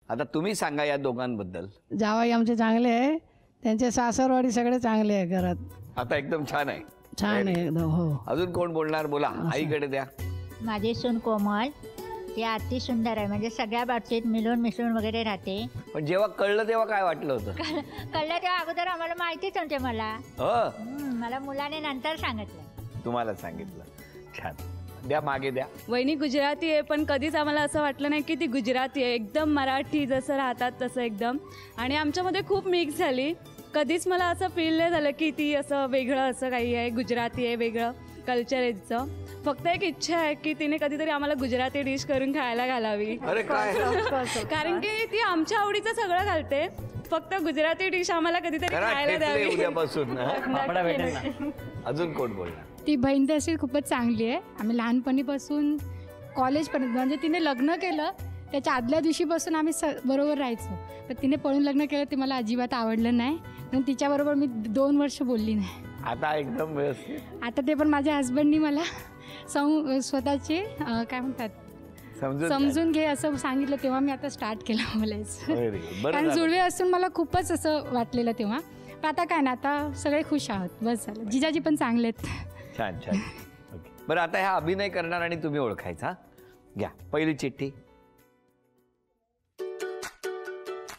आता तुम्ही सांगा या दोघांबद्दल. जावई आमचे चांगले आहे, त्यांचे सासरवाडी सगळे चांगले आहे घरात. आता एकदम छान आहे. छान आहे एकदम. हो. अजून कोण बोलणार? बोला, आईकडे द्या. माझी सून कोमल, ती अति सुंदर आहे, म्हणजे सगळ्या बाबतीत मिळून मिसळून वगैरे राहते. पण जेव्हा कळलं तेव्हा काय वाटलं होतं? कळलं तेव्हा अगोदर आम्हाला माहितीच नव्हते मला. मला मुलाने नंतर सांगितलं. तुम्हाला सांगितलं. छान. द्या, मागे द्या. वहिनी गुजराती आहे, पण कधीच आम्हाला असं वाटलं नाही की ती गुजराती आहे. एकदम मराठी जसं राहतात तसं एकदम. आणि आमच्यामध्ये खूप मिक्स झाली. कधीच मला असं फील नाही झालं की ती असं वेगळं असं काही आहे, गुजराती आहे, वेगळं कल्चर आहे तिचं. फक्त एक इच्छा आहे की तिने कधीतरी आम्हाला गुजराती डिश करून खायला घालावी. अरे काय? कारण की ती आमच्या आवडीचं सगळं घालते, फक्त गुजराती डिश आम्हाला कधीतरी खायला द्यावी. उद्यापासून. अजून कोण बोलणार? ती बहीण तशी खूपच चांगली आहे. आम्ही लहानपणीपासून कॉलेजपर्यंत, म्हणजे तिने लग्न केलं त्याच्या आदल्या दिवशीपासून आम्ही बरोबर राहायचो. पण तिने पळून लग्न केलं ते मला अजिबात आवडलं नाही, पण तिच्याबरोबर मी 2 वर्ष बोलली नाही. आता एकदम व्यवस्थित. आता ते पण माझ्या हस्बंडनी मला स्वतःचे काय म्हणतात समजून घे असं सांगितलं, तेव्हा मी आता स्टार्ट केलं बोलायचं. कारण जुळवे असून मला खूपच असं वाटलेलं तेव्हा. पण आता काय ना, आता सगळे खुश आहोत, बस झालं. जिजाजी पण चांगले आहेत. छान छान. बरं, आता ह्या अभिनय करणार आणि तुम्ही ओळखायचा. घ्या पहिली चिठ्ठी.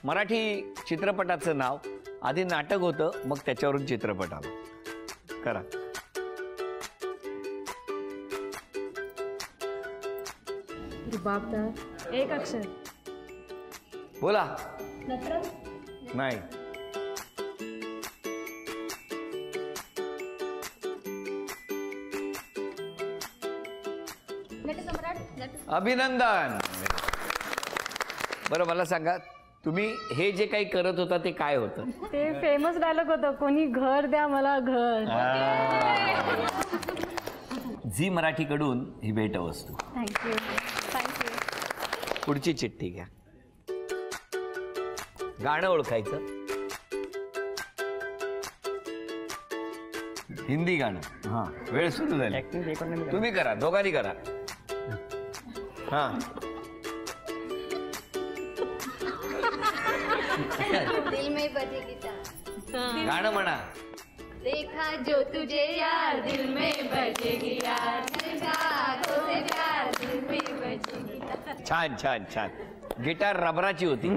मराठी चित्रपटाचं नाव. आधी नाटक होतं, मग त्याच्यावरून चित्रपट आला. करा. एक अक्षर. बोला. नाही. अभिनंदन. बरं, मला सांगा, तुम्ही हे जे काही करत होता ते काय होतं? ते फेमस डायलॉग होतं, कोणी घर द्या मला घर. झी मराठीकडून ही भेटवस्तू. थँक्यू. थँक्यू. पुढची चिठ्ठी घ्या. गाणं ओळखायचं. हिंदी गाणं. हां, वेळ सुरू झाली. तुम्ही करा, दोघांनी करा. हां. दिल में बजे गिटार. गाणं म्हणा. देखा जो तुझे यार दिल में बजेगी यार, आंखों से प्यार दिल में बजेगी. छान छान छान. गिटार रबराची होती,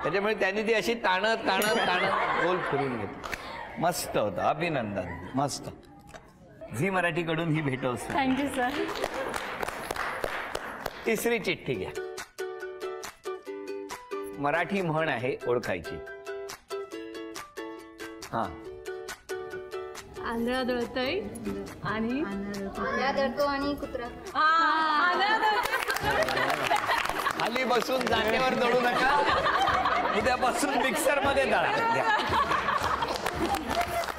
त्याच्यामुळे त्यांनी ती अशी ताणत ताणत ताणत गोल फिरून घेतली. मस्त होतं. अभिनंदन. मस्त. झी मराठीकडून ही भेटवस्तू. Thank you sir. तिसरी चिठ्ठी घ्या. मराठी म्हण आहे, ओळखायची. हा. आंधळा दळतय आणि आंधळा दळतो आणि कुत्रा. खाली बसून जागेवर दळू नका, उद्यापासून मिक्सर मध्ये दळा.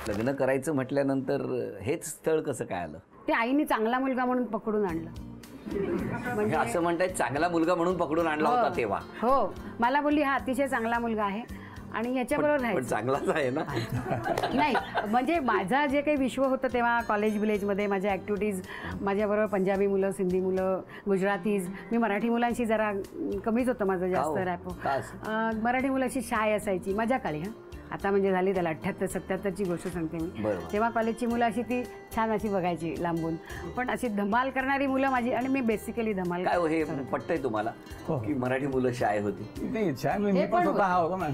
लग्न करायचं म्हटल्यानंतर हेच स्थळ कसं काय आलं? ते आईने चांगला मुलगा म्हणून पकडून आणलं. म्हणजे असं म्हणताय चांगला मुलगा म्हणून पकडून आणला होता तेव्हा? हो, मला बोलली हा अतिशय चांगला मुलगा आहे आणि याच्याबरोबर राहायचं. चांगलाच आहे ना. नाही, म्हणजे माझा जे काही विश्व होतं तेव्हा कॉलेज विलेजमध्ये माझ्या ॲक्टिव्हिटीज, माझ्याबरोबर पंजाबी मुलं, सिंधी मुलं, गुजरातीज. मी मराठी मुलांशी जरा कमीच होतं माझं जास्त रॅपो. मराठी मुलांशी शाय असायची माझ्या काळी. हां, आता म्हणजे झाली त्याला 78-77ची गोष्ट सांगते मी. तेव्हा कॉलेजची मुलं अशी ती छान अशी बघायची लांबून, पण अशी धमाल करणारी मुलं माझी. आणि मी बेसिकली धमाल. काय हे पटतंय तुम्हाला की मराठी मुलं शाय होती? नाही, शाय मी पण स्वतः हा होतो ना.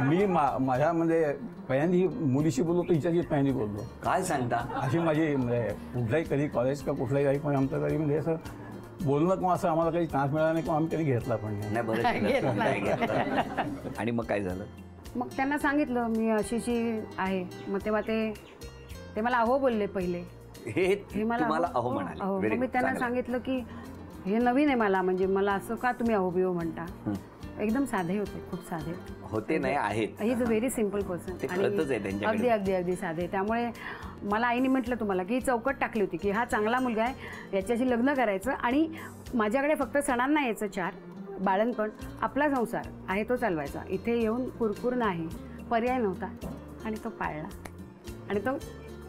मी माझ्यामध्ये पहिल्यांदा मुलीशी बोललो तर हिच्याशी पहिल्यांदा बोललो. काय सांगता? अशी माझी म्हणजे कुठलाही कधी कॉलेज का कुठलाही काही पण आमचं कधी म्हणजे असं बोलणं किंवा असं आम्हाला काही चान्स मिळाला नाही किंवा आम्ही कधी घेतला पण नाही. बरं. आणि मग काय झालं? मग त्यांना सांगितलं मी अशीशी आहे. मग तेव्हा ते मला अहो बोलले पहिले. हे मला अहो म्हणाले. मी त्यांना सांगितलं की हे नवीन आहे मला, म्हणजे मला असं का तुम्ही अहो बिहो म्हणता. एकदम साधे होते, खूप साधे होते. नाही आहेत, he is a very simple person. अगदी अगदी अगदी साधे. त्यामुळे मला आईने म्हटलं तुम्हाला की ही चौकट टाकली होती की हा चांगला मुलगा आहे, याच्याशी लग्न करायचं आणि माझ्याकडे फक्त सणांना यायचं 4 बाळणपण, आपला संसार आहे तो चालवायचा. इथे येऊन कुरकुर नाही, पर्याय नव्हता आणि तो पाळला आणि तो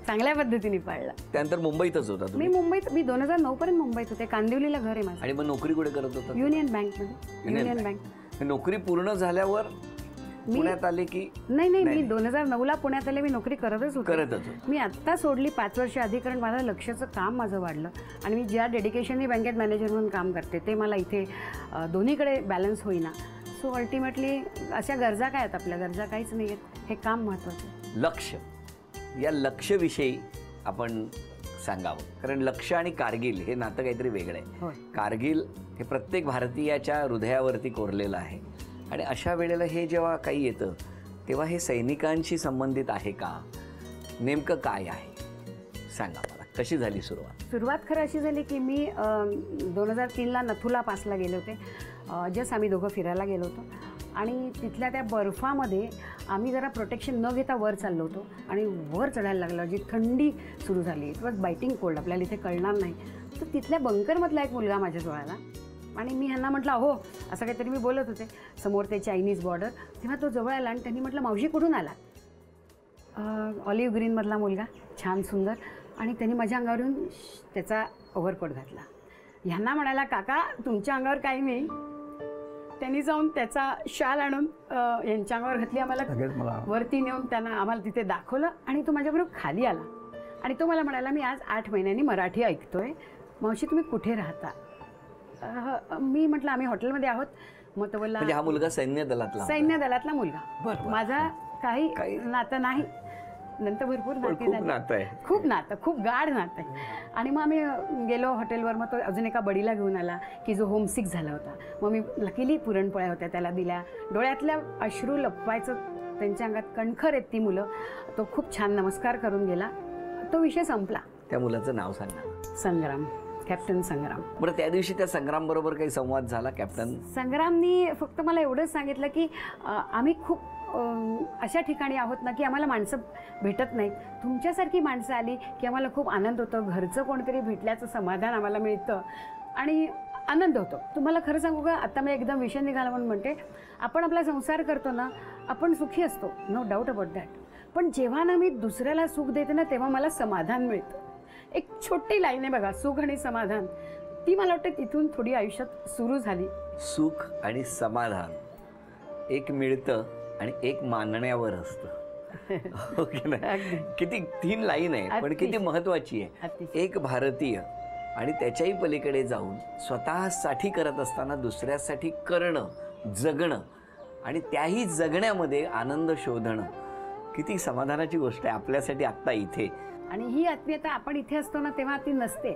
चांगल्या पद्धतीने पाळला. त्यानंतर मुंबईतच होता मी तुम्ही? मुंबईत, मी 2009 पर्यंत मुंबईत होते. कांदिवलीला घर आहे माझं. आणि मग नोकरी कुठे करत होता? युनियन बँकमध्ये. Union bank. नोकरी पूर्ण झाल्यावर पुण्यात आले की? नाही, मी 2009ला पुण्यात आले. मी नोकरी करतच होते. मी आत्ता सोडली 5 वर्ष आधी, कारण मला लक्षाचं काम माझं वाढलं आणि मी ज्या डेडिकेशनने बँकेत मॅनेजर म्हणून काम करते ते मला इथे दोन्हीकडे बॅलन्स होईना. सो अल्टिमेटली अशा गरजा काय आहेत? आपल्या गरजा काहीच नाही आहेत. हे काम महत्त्वाचं. लक्ष्य, या लक्ष्यविषयी आपण सांगावं, कारण लक्ष्य आणि कारगिल हे नातं काहीतरी वेगळं आहे. कारगिल हे प्रत्येक भारतीयाच्या हृदयावरती कोरलेलं आहे आणि अशा वेळेला हे जेव्हा काही येतं तेव्हा हे सैनिकांशी संबंधित आहे का? नेमकं काय आहे सांगा मला. कशी झाली सुरुवात? खरं अशी झाली की मी 2003ला नथुला पासला गेले होते. जस्ट आम्ही दोघं फिरायला गेलो होतो आणि तिथल्या त्या बर्फामध्ये आम्ही जरा प्रोटेक्शन न घेता वर चाललो होतो आणि वर चढायला लागलो. जी थंडी सुरू झाली, इट वॉज बायटिंग कोल्ड, आपल्याला इथे कळणार नाही. तर तिथल्या बंकरमधला एक मुलगा माझ्या जवळाला आणि मी ह्यांना म्हटलं हो असं काहीतरी मी बोलत होते. समोर ते चायनीज बॉर्डर. तेव्हा तो जवळ आला आणि त्यांनी म्हटलं मावशी कुठून आला? ऑलिव्ह ग्रीनमधला मुलगा, छान सुंदर. आणि त्यांनी माझ्या अंगावर येऊन त्याचा ओव्हरकोट घातला. ह्यांना म्हणाला काका तुमच्या अंगावर काही नाही. त्यांनी जाऊन त्याचा शाल आणून यांच्या अंगावर घातली. आम्हाला वरती नेऊन त्यांना आम्हाला तिथे दाखवलं आणि तो माझ्याबरोबर खाली आला आणि तो मला म्हणाला मी आज 8 महिन्यांनी मराठी ऐकतोय, मावशी तुम्ही कुठे राहता? मी म्हटलं आम्ही हॉटेलमध्ये आहोत. मग तो बोलला हा मुलगा सैन्य दलातला मुलगा. माझा काही नातं नाही. नंतर भरपूर नाती झाली. खूप नातं, खूप गाढ नातं आहे. आणि मग आम्ही गेलो हॉटेलवर. मग तो अजून एका बडीला घेऊन आला की जो होमसिक झाला होता. मग मी लकीली पुरणपोळ्या होत्या त्याला दिल्या. डोळ्यातल्या अश्रू लपवायचं, त्यांच्या अंगात कणखर आहेत ती मुलं. तो खूप छान नमस्कार करून गेला. तो विषय संपला. त्या मुलाचं नाव सांगा. संग्राम, कॅप्टन संग्राम. बरं, त्या दिवशी त्या संग्राम बरोबर काही संवाद झाला? कॅप्टन संग्रामनी फक्त मला एवढंच सांगितलं की आम्ही खूप अशा ठिकाणी आहोत ना की आम्हाला माणसं भेटत नाहीत. तुमच्यासारखी माणसं आली की आम्हाला खूप आनंद होतो. घरचं कोणतरी भेटल्याचं समाधान आम्हाला मिळतं आणि आनंद होतो. तुम्हाला खरं सांगू का, आता मी एकदम विषय निघाला म्हणून म्हणते, आपण आपला संसार करतो ना, आपण सुखी असतो, नो डाऊट अबाउट दॅट. पण जेव्हा ना मी दुसऱ्याला सुख देते ना तेव्हा मला समाधान मिळतं. एक छोटी लाईन आहे बघा, सुख आणि समाधान. ती मला वाटतं तिथून थोडी आयुष्यात सुरू झाली. सुख आणि समाधान एक मिळतं आणि एक मानण्यावर असतं. किती थीन लाईन आहे पण किती महत्वाची आहे. एक भारतीय आणि त्याच्याही पलीकडे जाऊन स्वतःसाठी करत असताना दुसऱ्यासाठी करणं, जगणं आणि त्याही जगण्यामध्ये आनंद शोधणं किती समाधानाची गोष्ट आहे आपल्यासाठी आत्ता इथे. आणि ही आत्मीयता आपण इथे असतो ना तेव्हा ती नसते.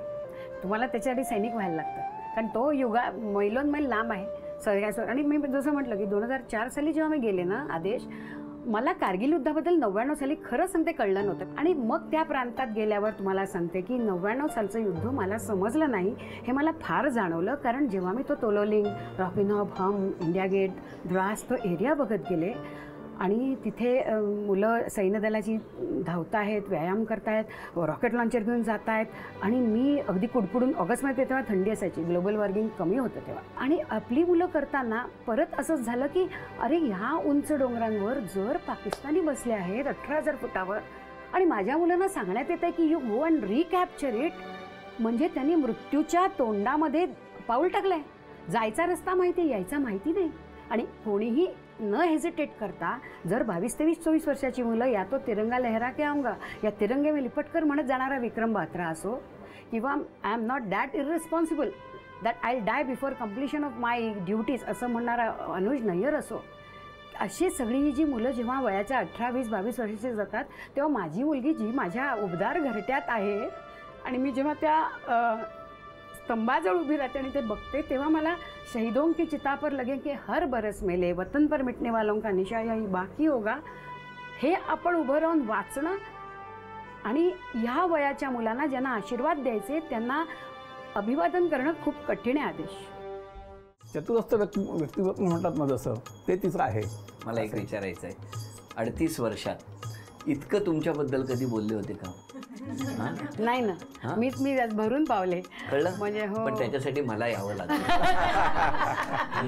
तुम्हाला त्याच्यासाठी सैनिक व्हायला लागतं, कारण तो युगा मैलोनमैल लांब आहे सगळ्या. आणि मी जसं म्हटलं की 2004 साली जेव्हा मी गेले ना आदेश, मला कारगिल युद्धाबद्दल 99 साली खरं सांगते कळलं नव्हतं. आणि मग त्या प्रांतात गेल्यावर तुम्हाला सांगते की 99 सालचं युद्ध मला समजलं नाही हे मला फार जाणवलं. कारण जेव्हा मी तो तोलोलिंग, रॉकिनॉब, हम, इंडिया गेट, द्रास तो एरिया बघत गेले आणि तिथे मुलं सैन्यदलाची धावत आहेत, व्यायाम करतायत, रॉकेट लॉन्चर घेऊन जात आहेत आणि मी अगदी कुडकुडून, ऑगस्टमध्ये तेव्हा थंडी असायची, ग्लोबल वॉर्मिंग कमी होतं तेव्हा, आणि आपली मुलं करताना परत असंच झालं की अरे ह्या उंच डोंगरांवर जर पाकिस्तानी बसले आहेत 18,000 फुटावर आणि माझ्या मुलांना सांगण्यात येत आहे की you go and recapture it, म्हणजे त्यांनी मृत्यूच्या तोंडामध्ये पाऊल टाकलंय. जायचा रस्ता माहिती आहे, यायचा माहिती नाही. आणि कोणीही न हेजिटेट करता जर 22, 23, 24 वर्षाची मुलं या तो तिरंगा लहरा के आऊंगा, या तिरंगे में लिपट कर म्हणत जाणारा विक्रम बात्रा असो, किंवा I am not that irresponsible that I die before completion of my duties असं म्हणणारा अनुज नय्यर असो, अशी सगळी जी मुलं जेव्हा वयाच्या 18, 20, 22 वर्षाची जातात तेव्हा माझी मुलगी जी माझ्या उबदार घरट्यात आहे आणि मी जेव्हा त्या स्तंभाजवळ उभी राहते आणि ते बघते तेव्हा मला शहीदों की चिता पर लगे कि हर बरस मेले, वतन पर मिटने वालों का निशा यही बाकी होगा, हे आपण उभं राहून वाचणं आणि ह्या वयाच्या मुलांना ज्यांना आशीर्वाद द्यायचे त्यांना अभिवादन करणं खूप कठीण आहे. आदेश चतुरस्थ व्यक्तिगत म्हणतात ना जसं ते तिचं आहे. मला एक विचारायचं आहे, 38 वर्षात इतकं तुमच्याबद्दल कधी बोलले होते का? नाही ना, मी भरून पावले. कळलं म्हणजे हो, पण त्याच्यासाठी मला यावं लागतं.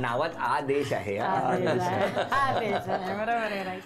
नावात आदेश आहे. बरोबर आहे.